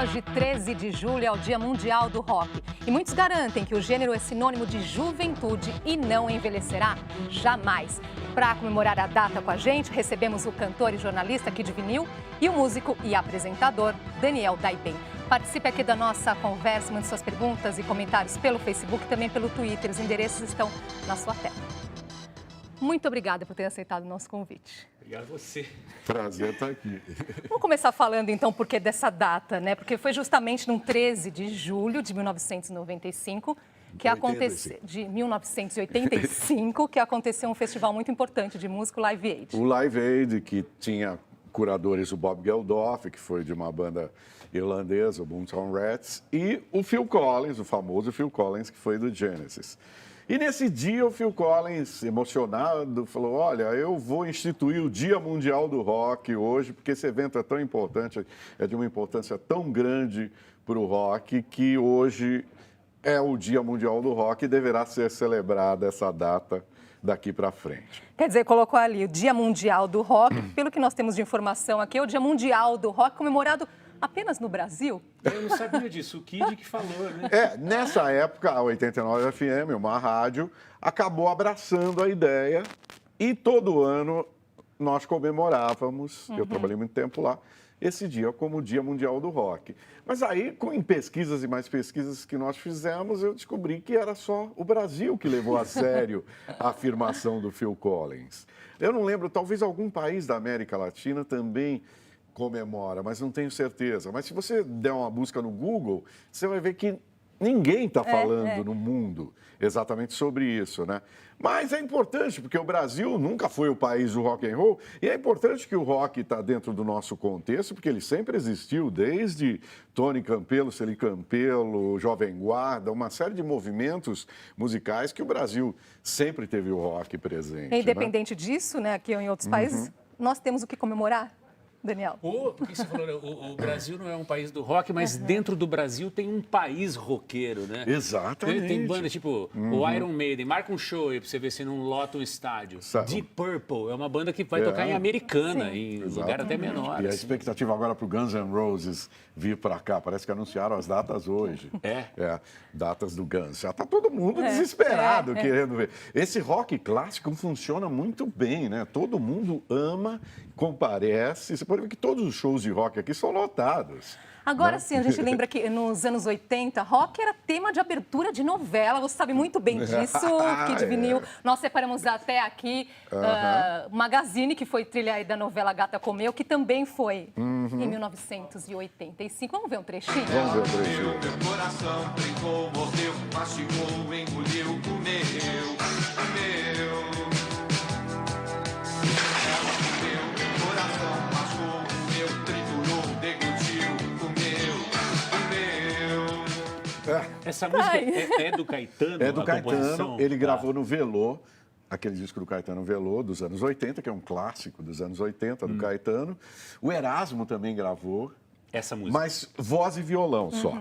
Hoje, 13 de julho, é o Dia Mundial do Rock. E muitos garantem que o gênero é sinônimo de juventude e não envelhecerá jamais. Para comemorar a data com a gente, recebemos o cantor e jornalista Kid Vinil e o músico e apresentador Daniel Daiben. Participe aqui da nossa conversa, mande suas perguntas e comentários pelo Facebook e também pelo Twitter. Os endereços estão na sua tela. Muito obrigada por ter aceitado o nosso convite. Obrigado a você. Prazer estar aqui. Vamos começar falando, então, por que dessa data, né? Porque foi justamente no 13 de julho de 1995 que aconteceu, de 1985, que aconteceu um festival muito importante de música, o Live Aid. O Live Aid, que tinha curadores o Bob Geldof, que foi de uma banda irlandesa, o Boomtown Rats, e o Phil Collins, o famoso Phil Collins, que foi do Genesis. E nesse dia o Phil Collins, emocionado, falou, olha, eu vou instituir o Dia Mundial do Rock hoje, porque esse evento é tão importante, é de uma importância tão grande para o rock, que hoje é o Dia Mundial do Rock e deverá ser celebrada essa data daqui para frente. Quer dizer, colocou ali o Dia Mundial do Rock, pelo que nós temos de informação aqui, é o Dia Mundial do Rock comemorado apenas no Brasil? Eu não sabia disso, o Kid que falou, né? Nessa época, a 89 FM, uma rádio, acabou abraçando a ideia e todo ano nós comemorávamos, eu trabalhei muito tempo lá, esse dia como o Dia Mundial do Rock. Mas aí, em pesquisas e mais pesquisas que nós fizemos, eu descobri que era só o Brasil que levou a sério a afirmação do Phil Collins. Eu não lembro, talvez algum país da América Latina também comemora, mas não tenho certeza. Mas se você der uma busca no Google, você vai ver que ninguém está falando no mundo exatamente sobre isso, né? Mas é importante, porque o Brasil nunca foi o país do rock and roll, e é importante que o rock está dentro do nosso contexto, porque ele sempre existiu, desde Tony Campelo, Celi Campelo, Jovem Guarda, uma série de movimentos musicais que o Brasil sempre teve o rock presente. Independente disso, né, aqui ou em outros países, nós temos o que comemorar. Daniel. Porque você falou, né, o Brasil não é um país do rock, mas dentro do Brasil tem um país roqueiro, né? Exatamente. Tem bandas tipo o Iron Maiden, marca um show aí pra você ver se não lota um estádio. Deep Purple é uma banda que vai tocar em Americana, em lugar até menor. E a expectativa agora pro Guns N' Roses vir para cá, parece que anunciaram as datas hoje. Datas do Guns. Já tá todo mundo desesperado querendo ver. Esse rock clássico funciona muito bem, né? Todo mundo ama, comparece. Você pode ver que todos os shows de rock aqui são lotados. Agora sim, a gente lembra que nos anos 80, rock era tema de abertura de novela. Você sabe muito bem disso, Kid Vinil. Nós separamos até aqui Magazine, que foi trilha aí da novela Gata Comeu, que também foi em 1985. Vamos ver um trechinho? Vamos ver um trechinho. Meu coração brincou, mordeu, mastigou, engoliu, comeu. Essa música é do Caetano? É do Caetano, composição? ele gravou no Velô, aquele disco do Caetano Velô, dos anos 80, que é um clássico dos anos 80, do Caetano. O Erasmo também gravou. Essa música. Mas voz e violão só.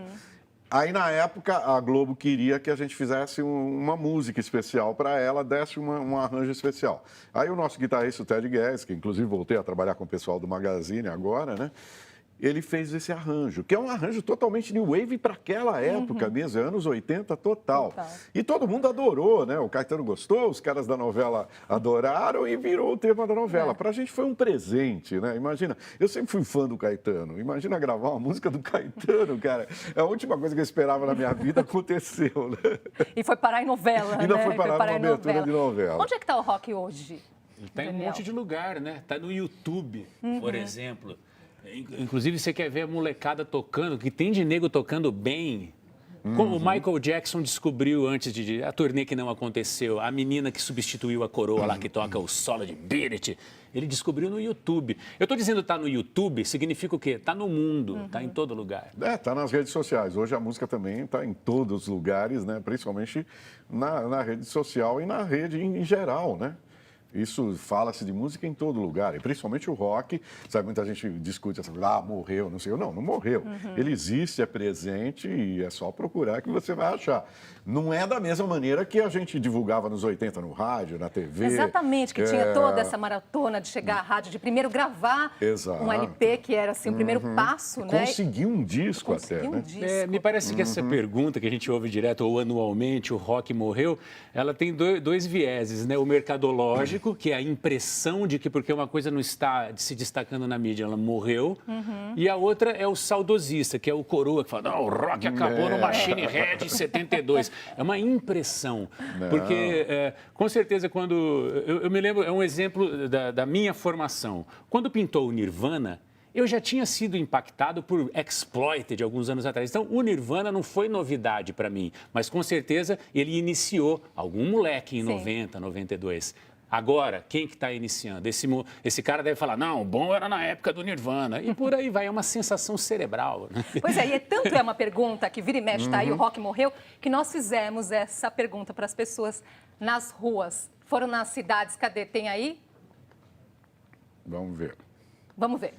Aí, na época, a Globo queria que a gente fizesse uma música especial para ela, desse um arranjo especial. Aí o nosso guitarrista, o Ted Guedes, que inclusive voltei a trabalhar com o pessoal do Magazine agora, né? Ele fez esse arranjo, que é um arranjo totalmente new wave para aquela época mesmo, anos 80 total. E todo mundo adorou, né? O Caetano gostou, os caras da novela adoraram e virou o tema da novela. Para a gente foi um presente, né? Imagina, eu sempre fui fã do Caetano. Imagina gravar uma música do Caetano, cara. É a última coisa que eu esperava na minha vida aconteceu, né? E foi parar em novela, Ainda foi parar numa abertura de novela. Onde é que está o rock hoje? Está em um monte de lugar, né? Está no YouTube, por exemplo. Inclusive, você quer ver a molecada tocando, que tem de nego tocando bem. Como o Michael Jackson descobriu antes de a turnê que não aconteceu, a menina que substituiu a coroa lá, que toca o solo de Beat It, ele descobriu no YouTube. Eu estou dizendo tá no YouTube, significa o quê? Tá no mundo, tá em todo lugar. Tá nas redes sociais. Hoje a música também está em todos os lugares, né? Principalmente na rede social e na rede em geral, né? Isso fala-se de música em todo lugar, e principalmente o rock. Sabe, muita gente discute essa coisa, morreu, não sei. Não morreu. Ele existe, é presente e é só procurar que você vai achar. Não é da mesma maneira que a gente divulgava nos 80 no rádio, na TV. Exatamente, que tinha toda essa maratona de chegar à rádio, de primeiro gravar um LP, que era assim, o primeiro passo, né? Conseguir um disco até, né? Me parece que essa pergunta que a gente ouve direto, ou anualmente, o rock morreu, ela tem dois vieses, né? O mercadológico, que é a impressão de que porque uma coisa não está se destacando na mídia, ela morreu. E a outra é o saudosista, que é o coroa, que fala, não, o rock acabou no Machine Head em 72. É uma impressão, porque com certeza quando... Eu me lembro, é um exemplo da minha formação. Quando pintou o Nirvana, eu já tinha sido impactado por Exploited alguns anos atrás. Então, o Nirvana não foi novidade para mim, mas com certeza ele iniciou algum moleque em 90, 92. Agora, quem que está iniciando? Esse cara deve falar, não, o bom era na época do Nirvana. E por aí vai, é uma sensação cerebral. Né? Pois é, e tanto é uma pergunta que vira e mexe, tá aí, o rock morreu, que nós fizemos essa pergunta para as pessoas nas ruas. Foram nas cidades, cadê? Tem aí? Vamos ver. Vamos ver.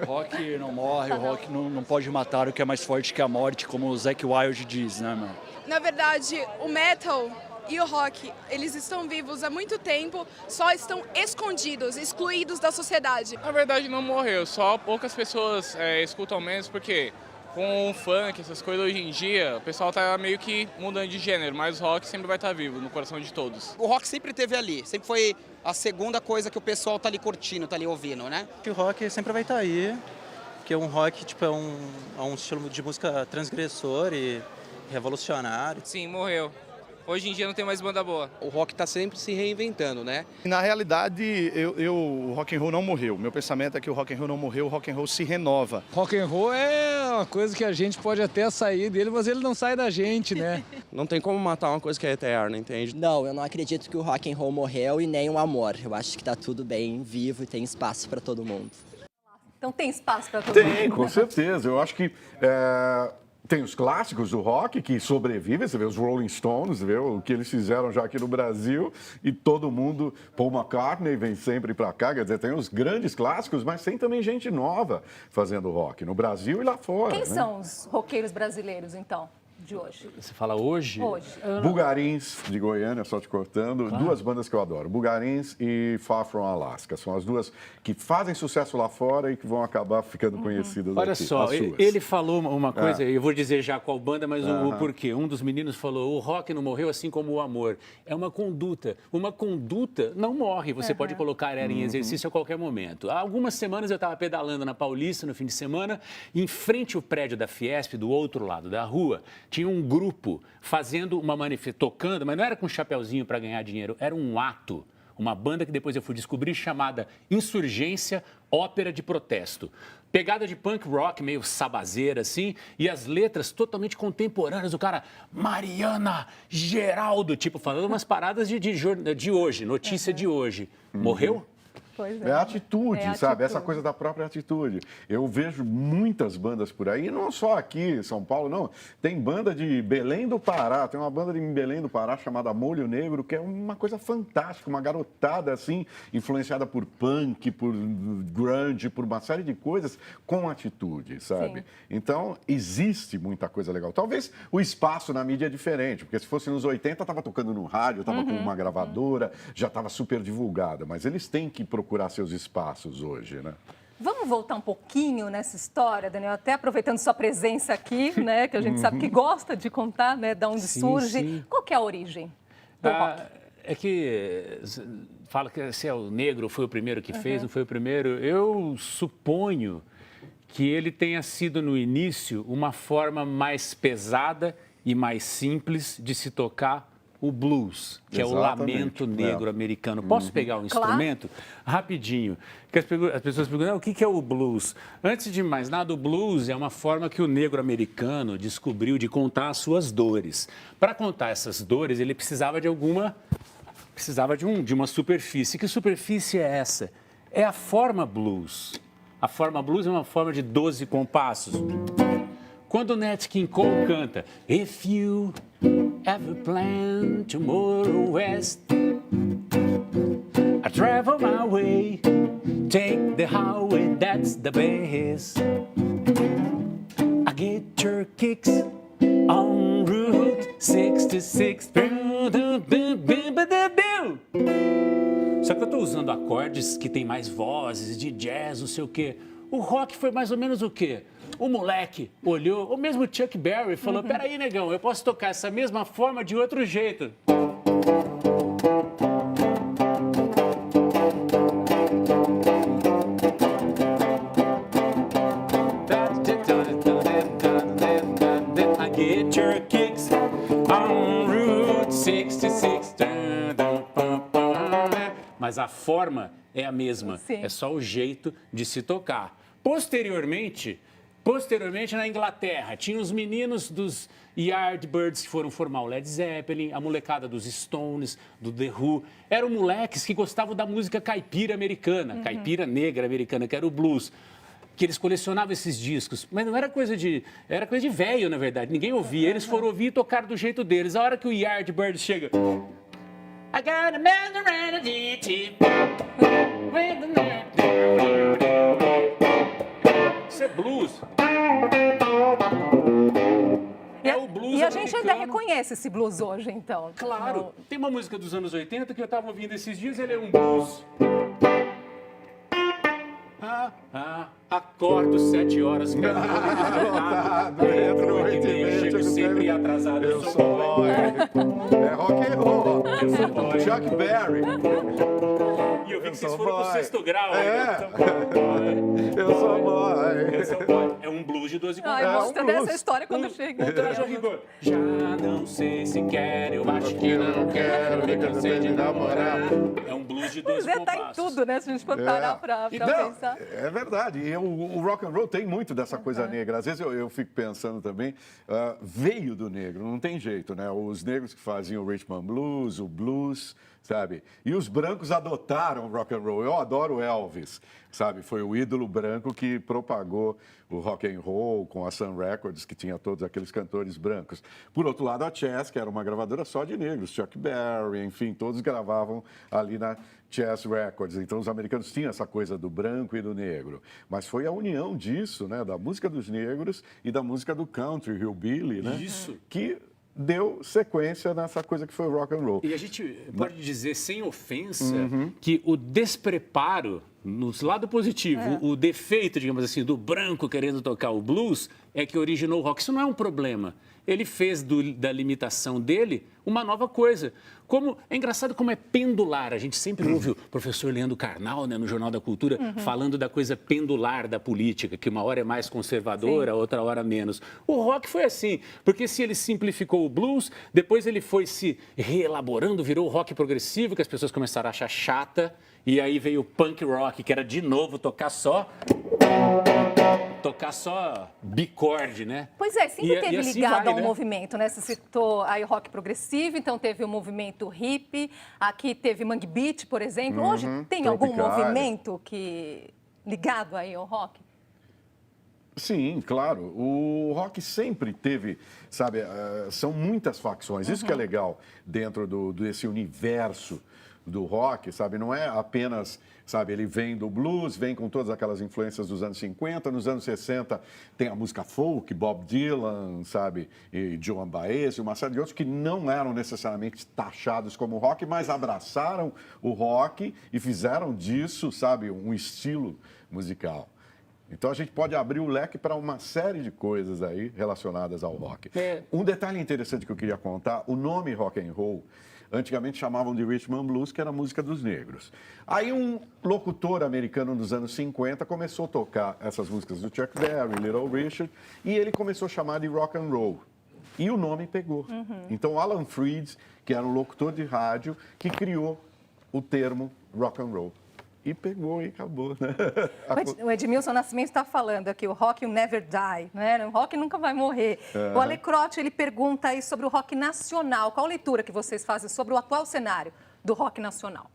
O rock não morre, o rock não pode matar o que é mais forte que a morte, como o Zakk Wylde diz, né, mano? Na verdade, o metal e o rock, eles estão vivos há muito tempo, só estão escondidos, excluídos da sociedade. Na verdade não morreu, só poucas pessoas escutam menos, porque com o funk, essas coisas hoje em dia, o pessoal tá meio que mudando de gênero, mas o rock sempre vai estar vivo no coração de todos. O rock sempre esteve ali, sempre foi a segunda coisa que o pessoal tá ali curtindo, tá ali ouvindo, né? O rock sempre vai estar aí, porque um rock tipo, é um estilo de música transgressor e revolucionário. Sim, morreu. Hoje em dia não tem mais banda boa. O rock está sempre se reinventando, né? Na realidade, o rock and roll não morreu. Meu pensamento é que o rock and roll não morreu, o rock and roll se renova. Rock and roll é uma coisa que a gente pode até sair dele, mas ele não sai da gente, né? Não tem como matar uma coisa que é eterna, entende? Não, eu não acredito que o rock and roll morreu e nem o amor. Eu acho que tá tudo bem, vivo e tem espaço para todo mundo. Então tem espaço para todo mundo? Tem, com certeza. Eu acho que... Tem os clássicos do rock que sobrevivem, você vê os Rolling Stones, vê o que eles fizeram já aqui no Brasil e todo mundo, Paul McCartney vem sempre para cá, quer dizer, tem os grandes clássicos, mas tem também gente nova fazendo rock no Brasil e lá fora. Quem são os roqueiros brasileiros, então, de hoje? Você fala hoje? Hoje. Bugarins, de Goiânia, só te cortando, claro. Duas bandas que eu adoro, Bugarins e Far From Alaska, são as duas que fazem sucesso lá fora e que vão acabar ficando conhecidas Olha aqui. só, ele falou uma coisa, eu vou dizer já qual banda, mas o porquê. Um dos meninos falou, o rock não morreu assim como o amor. É uma conduta. Uma conduta não morre, você pode colocar ela em exercício a qualquer momento. Há algumas semanas eu estava pedalando na Paulista, no fim de semana, em frente ao prédio da Fiesp, do outro lado da rua, tinha um grupo fazendo uma manifestação, tocando, mas não era com um chapeuzinho para ganhar dinheiro, era um ato. Uma banda que depois eu fui descobrir chamada Insurgência Ópera de Protesto. Pegada de punk rock, meio sabazeira, assim, e as letras totalmente contemporâneas. O cara, Mariana Geraldo, tipo, falando umas paradas de hoje, notícia de hoje. Morreu? Pois é atitude, sabe? Atitude. Essa coisa da própria atitude. Eu vejo muitas bandas por aí, não só aqui em São Paulo, não. Tem banda de Belém do Pará, tem uma banda de Belém do Pará chamada Molho Negro, que é uma coisa fantástica, uma garotada assim, influenciada por punk, por grunge, por uma série de coisas, com atitude, sabe? Sim. Então, existe muita coisa legal. Talvez o espaço na mídia é diferente, porque se fosse nos 80, estava tocando no rádio, estava com uma gravadora, já estava super divulgada, mas eles têm que procurar seus espaços hoje, né? Vamos voltar um pouquinho nessa história, Daniel, até aproveitando sua presença aqui, né, que a gente sabe que gosta de contar, né, de onde surge. Sim. Qual que é a origem do rock? É que fala que se é o negro foi o primeiro que fez, não foi o primeiro. Eu suponho que ele tenha sido no início uma forma mais pesada e mais simples de se tocar o blues, que é o lamento negro americano. Posso pegar um instrumento? Rapidinho. Que as pessoas perguntam, o que é o blues? Antes de mais nada, o blues é uma forma que o negro americano descobriu de contar as suas dores. Para contar essas dores, ele precisava de uma superfície. Que superfície é essa? É a forma blues. A forma blues é uma forma de 12 compassos. Quando o Nat King Cole canta If you ever plan to motor west, I travel my way, take the highway, that's the best. I get your kicks on Route 66. Só que eu tô usando acordes que tem mais vozes, de jazz, não sei o quê. O rock foi mais ou menos o quê? O moleque olhou, ou mesmo Chuck Berry falou, peraí, negão, eu posso tocar essa mesma forma de outro jeito. I get your kicks on Route 66. Mas a forma é a mesma, é só o jeito de se tocar. Posteriormente, na Inglaterra, tinha os meninos dos Yardbirds que foram formar o Led Zeppelin, a molecada dos Stones, do The Who. Eram moleques que gostavam da música caipira americana, caipira negra americana, que era o blues. Que eles colecionavam esses discos, mas não era coisa de... Era coisa de velho, na verdade. Ninguém ouvia. Eles foram ouvir e tocaram do jeito deles. A hora que o Yardbirds chega... I got a melody. Isso é blues. É o blues E a gente ainda americano. reconhece esse blues hoje, então. Claro. Tem uma música dos anos 80 que eu estava ouvindo esses dias, ele é um blues. Acordo 7 horas, cara. Eu chego sempre atrasado. Eu sou boy. É rock and roll. Eu sou boy. Chuck Berry. E eu vi que vocês foram pro 6º grau. Eu sou boy. Eu sou boy. É um blues de 12 Ai, comparsas. mostrando essa história quando chega. Já não sei se quero, eu acho que não quero, me cansei de namorar. É um blues de 12 Pois é, compassos. tá em tudo, né? Se a gente for parar pra pensar. É verdade. E o rock and roll tem muito dessa coisa negra. Às vezes eu fico pensando também, veio do negro, não tem jeito, né? Os negros que faziam o rhythm and blues, o blues, sabe? E os brancos adotaram o rock and roll. Eu adoro Elvis, sabe? Foi o ídolo branco que propagou o rock and roll com a Sun Records, que tinha todos aqueles cantores brancos. Por outro lado, a Chess, que era uma gravadora só de negros, Chuck Berry, enfim, todos gravavam ali na Chess Records. Então, os americanos tinham essa coisa do branco e do negro. Mas foi a união disso, né? Da música dos negros e da música do country, hillbilly, né? Isso. Que deu sequência nessa coisa que foi o rock and roll. E a gente pode dizer, sem ofensa, que o despreparo, no lado positivo, o defeito, digamos assim, do branco querendo tocar o blues, é que originou o rock. Isso não é um problema. Ele fez da limitação dele uma nova coisa. É engraçado como é pendular. A gente sempre ouve o professor Leandro Carnal, né, no Jornal da Cultura, falando da coisa pendular da política, que uma hora é mais conservadora, outra hora menos. O rock foi assim, porque se ele simplificou o blues, depois ele foi se reelaborando, virou o rock progressivo, que as pessoas começaram a achar chata, e aí veio o punk rock, que era de novo tocar só bicorde, né? Pois é, sempre teve assim ligado vai, ao né? movimento, né? Você citou aí o rock progressivo, então teve o movimento hippie, aqui teve Mangue Beat, por exemplo. Hoje tem algum Tropicália. movimento ligado aí ao rock? Sim, claro. O rock sempre teve, sabe, são muitas facções. Isso que é legal dentro desse universo do rock, sabe? Não é apenas, sabe, ele vem do blues, vem com todas aquelas influências dos anos 50, nos anos 60 tem a música folk, Bob Dylan, sabe, e Joan Baez, e uma série de outros que não eram necessariamente taxados como rock, mas abraçaram o rock e fizeram disso, sabe, um estilo musical. Então a gente pode abrir o leque para uma série de coisas aí relacionadas ao rock. Um detalhe interessante que eu queria contar, o nome rock and roll, antigamente chamavam de rhythm and blues, que era a música dos negros. Aí um locutor americano nos anos 50 começou a tocar essas músicas do Chuck Berry, Little Richard, e ele começou a chamar de rock and roll. E o nome pegou. Então Alan Freed, que era um locutor de rádio, que criou o termo rock and roll. E pegou e acabou, né? O Edmilson Nascimento está falando aqui, o rock will never die, né? O rock nunca vai morrer. O Alecrote, ele pergunta aí sobre o rock nacional. Qual a leitura que vocês fazem sobre o atual cenário do rock nacional?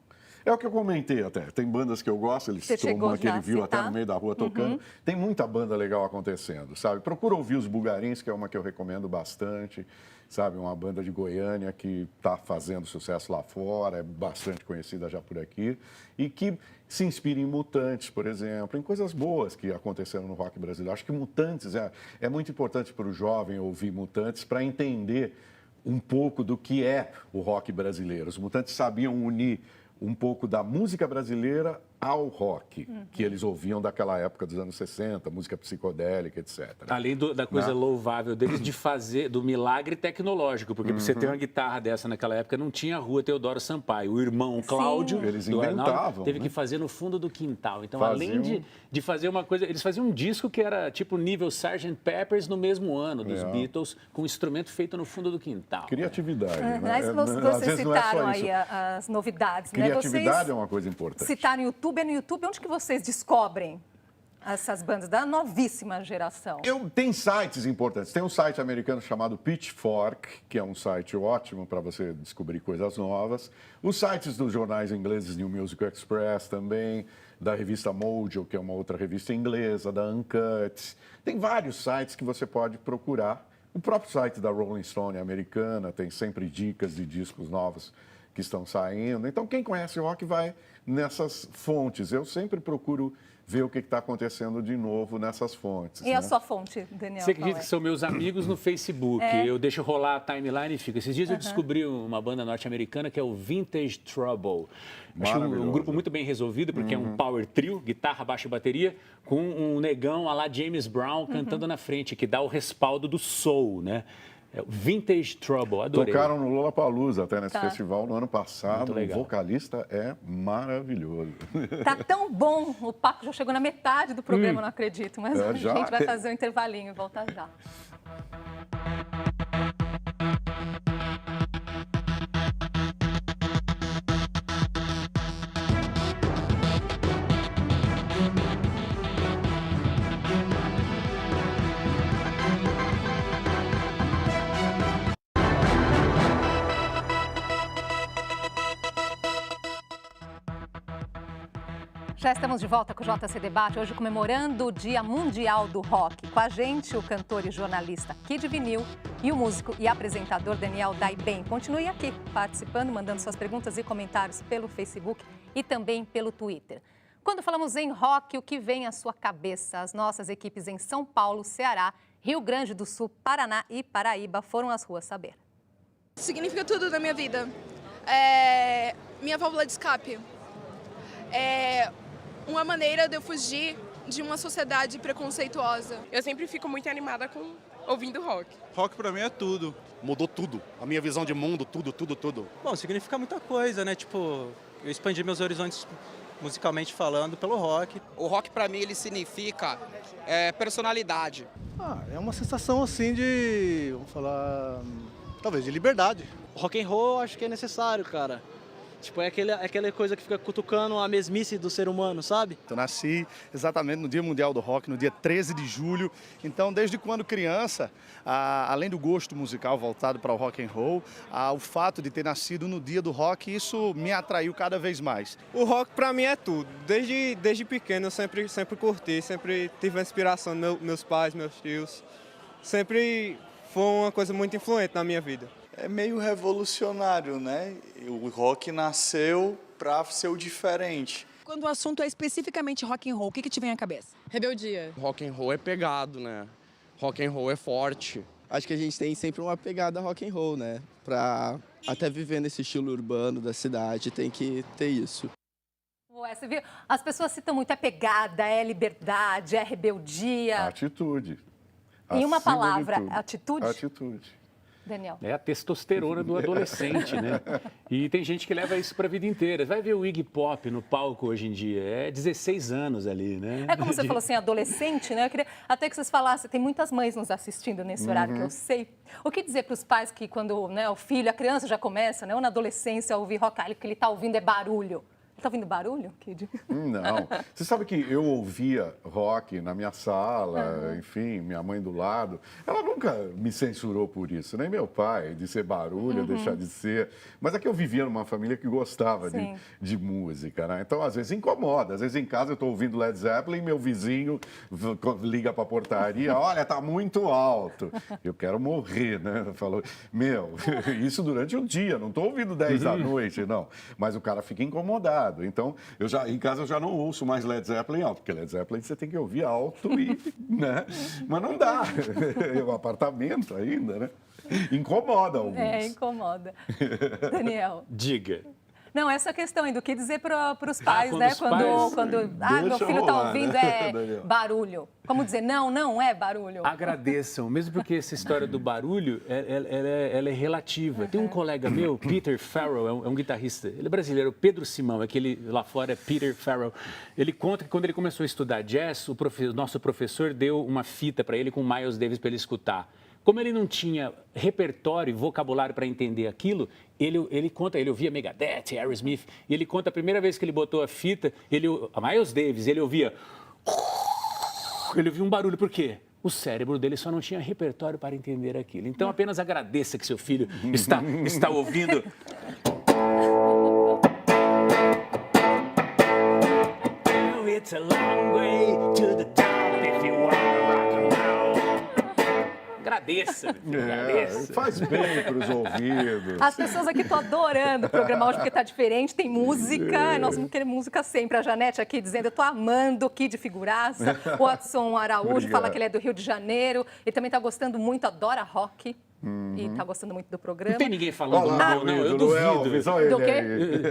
É o que eu comentei até. Tem bandas que eu gosto, eles tomam aquele viu até no meio da rua tocando. Tem muita banda legal acontecendo, sabe? Procura ouvir os Bugarins, que é uma que eu recomendo bastante. sabe? Uma banda de Goiânia que está fazendo sucesso lá fora, é bastante conhecida já por aqui, e que se inspira em Mutantes, por exemplo, em coisas boas que aconteceram no rock brasileiro. Acho que Mutantes é muito importante para o jovem ouvir Mutantes para entender um pouco do que é o rock brasileiro. Os Mutantes sabiam unir um pouco da música brasileira ao rock, que eles ouviam daquela época dos anos 60, música psicodélica, etc. Além da coisa louvável deles de fazer, do milagre tecnológico, porque para você ter uma guitarra dessa naquela época, não tinha a Rua Teodoro Sampaio. O irmão Cláudio, eles do Arnaldo, inventavam, teve né? que fazer no fundo do quintal. Então, além de fazer uma coisa, eles faziam um disco que era tipo nível Sgt. Peppers no mesmo ano dos Beatles, com um instrumento feito no fundo do quintal. Criatividade, né? Mas vocês citaram aí as novidades, né? Criatividade é uma coisa importante. Citaram o YouTube, no YouTube, onde que vocês descobrem essas bandas da novíssima geração? Tem sites importantes. Tem um site americano chamado Pitchfork, que é um site ótimo para você descobrir coisas novas. Os sites dos jornais ingleses, New Music Express também, da revista Mojo, que é uma outra revista inglesa, da Uncut. Tem vários sites que você pode procurar. O próprio site da Rolling Stone americana tem sempre dicas de discos novos que estão saindo. Então, quem conhece o rock vai nessas fontes. Eu sempre procuro ver o que está acontecendo de novo nessas fontes. E a sua fonte, Daniel? Você acredita que são meus amigos no Facebook? Eu deixo rolar a timeline e fico. Esses dias eu descobri uma banda norte-americana que é o Vintage Trouble. Acho um grupo muito bem resolvido, porque é um power trio, guitarra, baixo e bateria, com um negão à la James Brown cantando na frente, que dá o respaldo do soul, né? Vintage Trouble, adorei. Tocaram no Lollapalooza até nesse festival no ano passado. O vocalista é maravilhoso. Tá tão bom, o papo já chegou na metade do programa, não acredito, mas a gente vai fazer um intervalinho e volta já. Já estamos de volta com o JC Debate, hoje comemorando o Dia Mundial do Rock. Com a gente, o cantor e jornalista Kid Vinil e o músico e apresentador Daniel Daiben. Continue aqui participando, mandando suas perguntas e comentários pelo Facebook e também pelo Twitter. Quando falamos em rock, o que vem à sua cabeça? As nossas equipes em São Paulo, Ceará, Rio Grande do Sul, Paraná e Paraíba foram às ruas saber. Significa tudo na minha vida. Minha válvula de escape. Uma maneira de eu fugir de uma sociedade preconceituosa. Eu sempre fico muito animada ouvindo rock. Rock pra mim é tudo. Mudou tudo. A minha visão de mundo, tudo. Bom, significa muita coisa, né? Tipo, eu expandi meus horizontes musicalmente falando pelo rock. O rock pra mim ele significa personalidade. É uma sensação assim de, vamos falar, talvez de liberdade. Rock and roll acho que é necessário, cara. Tipo, é aquela coisa que fica cutucando a mesmice do ser humano, sabe? Eu nasci exatamente no Dia Mundial do Rock, no dia 13 de julho. Então, desde quando criança, além do gosto musical voltado para o rock and roll, o fato de ter nascido no dia do rock, isso me atraiu cada vez mais. O rock para mim é tudo. Desde pequeno eu sempre curti, sempre tive a inspiração dos meus pais, meus tios. Sempre foi uma coisa muito influente na minha vida. É meio revolucionário, né? O rock nasceu para ser o diferente. Quando o assunto é especificamente rock and roll, o que te vem à cabeça? Rebeldia. Rock and roll é pegado, né? Rock and roll é forte. Acho que a gente tem sempre uma pegada rock and roll, né? Pra até viver nesse estilo urbano da cidade, tem que ter isso. Você viu? As pessoas citam muito, é pegada, é liberdade, é rebeldia. Atitude. Em uma palavra, atitude? Atitude. Daniel. É a testosterona do adolescente, né? E tem gente que leva isso para a vida inteira. Vai ver o Iggy Pop no palco hoje em dia. É 16 anos ali, né? É como você falou assim, adolescente, né? Eu queria até que vocês falassem, tem muitas mães nos assistindo nesse horário que eu sei. O que dizer para os pais que quando o filho, a criança já começa, né? Ou na adolescência a ouvir rock, o que ele está ouvindo é barulho. Ele tá ouvindo barulho, Kid? Não. Você sabe que eu ouvia rock na minha sala, enfim, minha mãe do lado. Ela nunca me censurou por isso, nem meu pai, de ser barulho, deixar de ser. Mas é que eu vivia numa família que gostava de música, né? Então, às vezes incomoda. Às vezes em casa eu estou ouvindo Led Zeppelin, meu vizinho liga para a portaria, olha, tá muito alto. Eu quero morrer, né? Falou, isso durante o dia, não estou ouvindo 10 da noite, não. Mas o cara fica incomodado. Então, em casa eu já não ouço mais Led Zeppelin alto, porque Led Zeppelin você tem que ouvir alto né? Mas não dá. É um apartamento ainda, né? Incomoda alguns. Incomoda. Daniel. Diga. Não, essa questão aí do que dizer para os pais, quando né? os pais... meu filho está ouvindo né, barulho. Como dizer, não é barulho. Agradeçam, mesmo porque essa história do barulho, ela é relativa. Tem um colega meu, Peter Farrell, é um guitarrista, ele é brasileiro, Pedro Simão, aquele lá fora é Peter Farrell. Ele conta que quando ele começou a estudar jazz, o nosso professor deu uma fita para ele com Miles Davis para ele escutar. Como ele não tinha repertório e vocabulário para entender aquilo, ele conta, ele ouvia Megadeth, Aerosmith, e ele conta a primeira vez que ele botou a fita, a Miles Davis, ele ouvia um barulho, por quê? O cérebro dele só não tinha repertório para entender aquilo. Então apenas agradeça que seu filho está ouvindo. It's a long way to the top if you want rock and roll. Agradeça, meu filho, agradeça. Faz bem para os ouvidos. As pessoas aqui estão adorando o programa hoje porque está diferente, tem música, nós vamos querer música sempre. A Janete aqui dizendo, eu estou amando o Kid Figuraça. O Watson Araújo fala que ele é do Rio de Janeiro, ele também está gostando muito, adora rock. E está gostando muito do programa. Não tem ninguém falando mal, não, eu duvido. Do quê?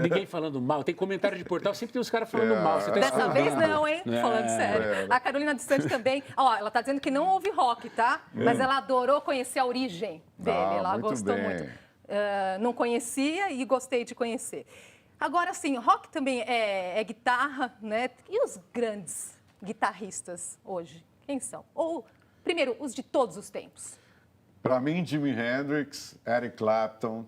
Ninguém falando mal. Tem comentário de portal, sempre tem os caras falando mal. Você tá Dessa vez não, hein? Falando sério. A Carolina dos Santos também, ela está dizendo que não ouve rock, tá? Mas ela adorou conhecer a origem dele, ela gostou muito. Não conhecia e gostei de conhecer. Agora, sim, rock também é guitarra, né? E os grandes guitarristas hoje, quem são? Ou, primeiro, os de todos os tempos. Para mim, Jimi Hendrix, Eric Clapton,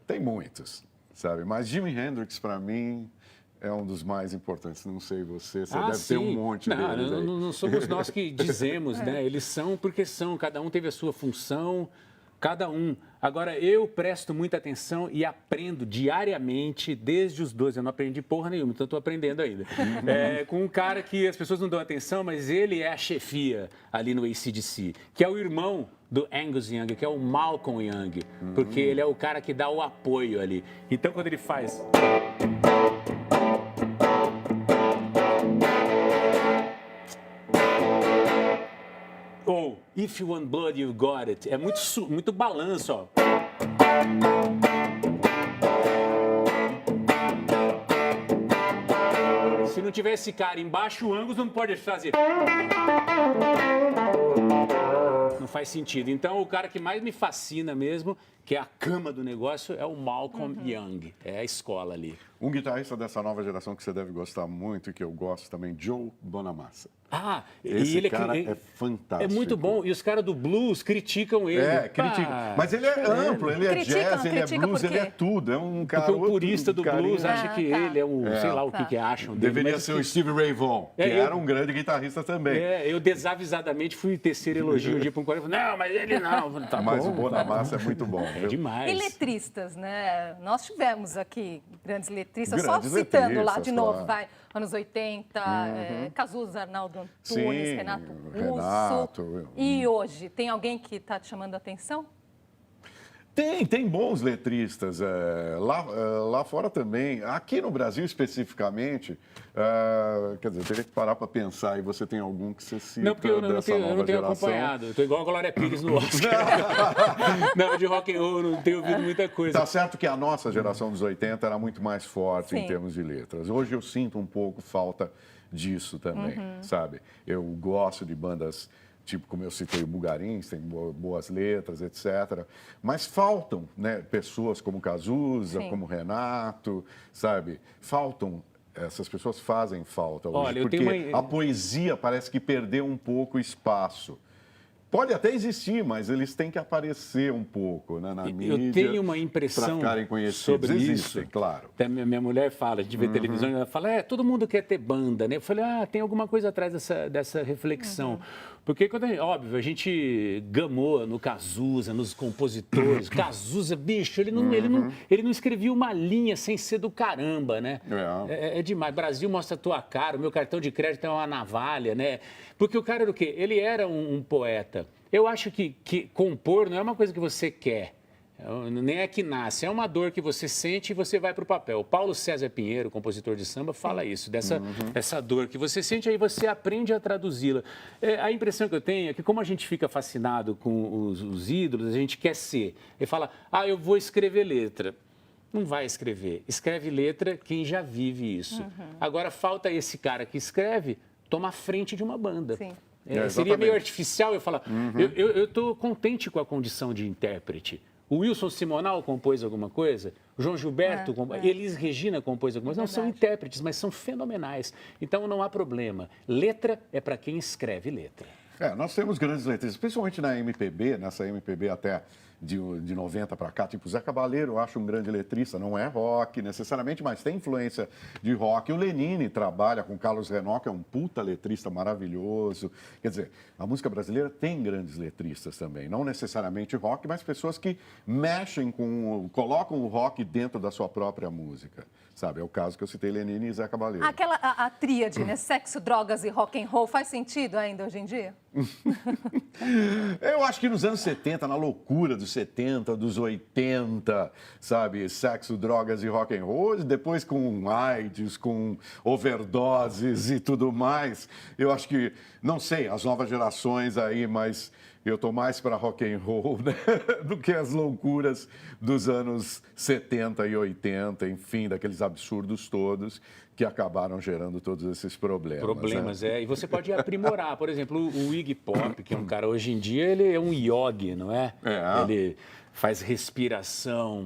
tem muitos, sabe? Mas Jimi Hendrix, para mim, é um dos mais importantes. Não sei você deve ter um monte deles aí. Não somos nós que dizemos, né? Eles são porque são, cada um teve a sua função, cada um. Agora, eu presto muita atenção e aprendo diariamente, desde os 12. Eu não aprendi porra nenhuma, então estou aprendendo ainda. Com um cara que as pessoas não dão atenção, mas ele é a chefia ali no AC/DC, que é o irmão do Angus Young, que é o Malcolm Young, porque ele é o cara que dá o apoio ali. Então, quando ele faz... Ou, If You Want Blood, You Got It. É muito balanço, ó. Se não tiver esse cara embaixo, o Angus não pode fazer. Não faz sentido. Então, o cara que mais me fascina mesmo, que é a cama do negócio, é o Malcolm Young. É a escola ali. Um guitarrista dessa nova geração que você deve gostar muito e que eu gosto também, Joe Bonamassa. Esse cara é fantástico. É muito bom. E os caras do blues criticam ele. Criticam. Mas ele é amplo, ele é jazz, ele é blues, ele é tudo. É um cara... Porque o purista do blues acha que ele é o... sei lá o que acham dele. Deveria ser o Steve Ray Vaughan, que era um grande guitarrista também. Eu desavisadamente fui tecer elogio um dia para um colega. Não, mas ele não. Mas o Bonamassa é muito bom. É demais. E letristas, né? Nós tivemos aqui grandes letristas, só citando lá de novo, anos 80, Cazuza, Arnaldo Antunes, Renato Russo. E hoje, tem alguém que está te chamando a atenção? Tem bons letristas. Lá fora também. Aqui no Brasil, especificamente, quer dizer, eu teria que parar para pensar. E você tem algum que você cita? Não, porque eu não tenho acompanhado. Eu estou igual a Glória Pires no Oscar. Não, de rock and roll, eu não tenho ouvido muita coisa. Tá certo que a nossa geração dos 80 era muito mais forte em termos de letras. Hoje eu sinto um pouco falta disso também, sabe? Eu gosto de bandas... tipo, como eu citei, o Bulgarins, tem boas letras, etc. Mas faltam, né, pessoas como Cazuza, como Renato, sabe? Essas pessoas fazem falta hoje, porque a poesia parece que perdeu um pouco espaço. Pode até existir, mas eles têm que aparecer um pouco, né, na mídia. Eu tenho uma impressão para ficarem conhecidos. sobre Existem, isso. claro. Até minha mulher fala, a gente vê televisão, ela fala, todo mundo quer ter banda, né? Eu falei, tem alguma coisa atrás dessa reflexão. Porque, óbvio, a gente gamou no Cazuza, nos compositores. Cazuza, bicho, ele não escrevia uma linha sem ser do caramba, né? É demais. Brasil mostra a tua cara, o meu cartão de crédito é uma navalha, né? Porque o cara era o quê? Ele era um poeta. Eu acho que compor não é uma coisa que você quer. Nem é que nasce, é uma dor que você sente e você vai para o papel. O Paulo César Pinheiro, compositor de samba, fala isso, essa dor que você sente, aí você aprende a traduzi-la. A impressão que eu tenho é que como a gente fica fascinado com os ídolos, a gente quer ser. Ele fala, eu vou escrever letra. Não vai escrever. Escreve letra quem já vive isso. Agora, falta esse cara que escreve tomar frente de uma banda. Sim. Seria meio artificial eu falar, eu estou contente com a condição de intérprete. O Wilson Simonal compôs alguma coisa, o João Gilberto, Elis Regina compôs alguma coisa. Não são intérpretes, mas são fenomenais. Então não há problema. Letra é para quem escreve letra. Nós temos grandes letristas, principalmente na MPB, nessa MPB até de 90 para cá, tipo Zé Cabaleiro, eu acho um grande letrista, não é rock necessariamente, mas tem influência de rock. O Lenine trabalha com Carlos Renaud, que é um puta letrista maravilhoso. Quer dizer, a música brasileira tem grandes letristas também, não necessariamente rock, mas pessoas que mexem colocam o rock dentro da sua própria música, sabe? É o caso que eu citei, Lenine e Zé Cabaleiro. A tríade, né? Sexo, drogas e rock and roll, faz sentido ainda hoje em dia? Eu acho que nos anos 70, na loucura dos 70, dos 80, sabe? Sexo, drogas e rock and roll, depois com AIDS, com overdoses e tudo mais. Eu acho que, não sei, as novas gerações aí, mas eu tô mais para rock and roll, né? do que as loucuras dos anos 70 e 80, enfim, daqueles absurdos todos que acabaram gerando todos esses problemas. E você pode aprimorar. Por exemplo, o Iggy Pop, que é um cara, hoje em dia, ele é um yogi, não é? Ele faz respiração,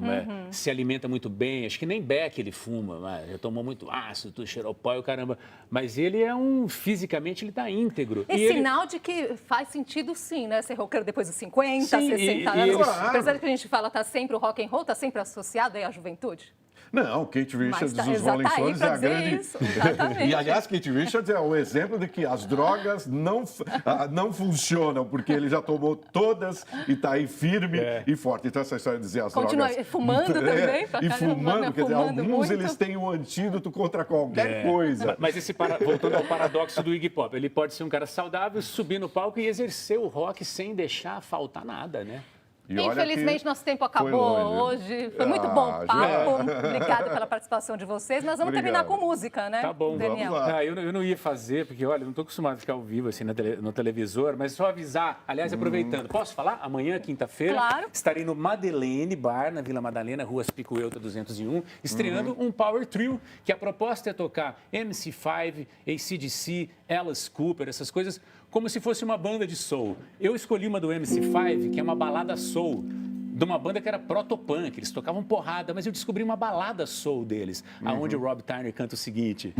se alimenta muito bem. Acho que nem Beck ele fuma, mas já tomou muito ácido, cheirou pó e o caramba. Mas ele é fisicamente ele está íntegro. Sinal de que faz sentido sim, né? Ser roqueiro depois dos 50, 60 anos. Apesar de que a gente fala, tá sempre o rock and roll, tá sempre associado aí à juventude. Não, Kate Richards dos Rolling Stones é a grande... Isso, exatamente. E, aliás, Kate Richards é o exemplo de que as drogas não funcionam, porque ele já tomou todas e está aí firme e forte. Então, essa história de dizer as Continua drogas... fumando também. E fumando, quer dizer, alguns muito. Eles têm um antídoto contra qualquer coisa. Mas voltando ao paradoxo do Iggy Pop, ele pode ser um cara saudável, subir no palco e exercer o rock sem deixar faltar nada, né? Infelizmente, nosso tempo acabou hoje. Foi muito bom o papo. Obrigada pela participação de vocês. Nós vamos terminar com música, né, Tá bom, Daniel? Vamos lá. Eu não ia fazer, porque, olha, não estou acostumado a ficar ao vivo assim no televisor, mas só avisar. Aliás, aproveitando, posso falar? Amanhã, quinta-feira, estarei no Madeleine Bar, na Vila Madalena, Rua Picuelta 201, estreando um Power Trio, que a proposta é tocar MC5, AC/DC, Alice Cooper, essas coisas, como se fosse uma banda de soul. Eu escolhi uma do MC5, que é uma balada soul, de uma banda que era protopunk, eles tocavam porrada, mas eu descobri uma balada soul deles, aonde o Rob Tyner canta o seguinte: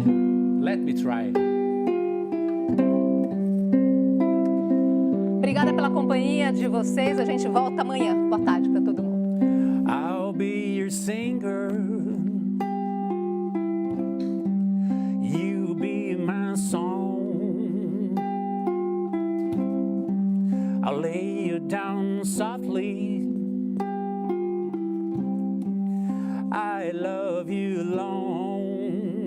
Let Me Try. Obrigada pela companhia de vocês, a gente volta amanhã. Boa tarde para todo mundo. I'll be your singer, you be my song. I'll lay you down softly. I love you long.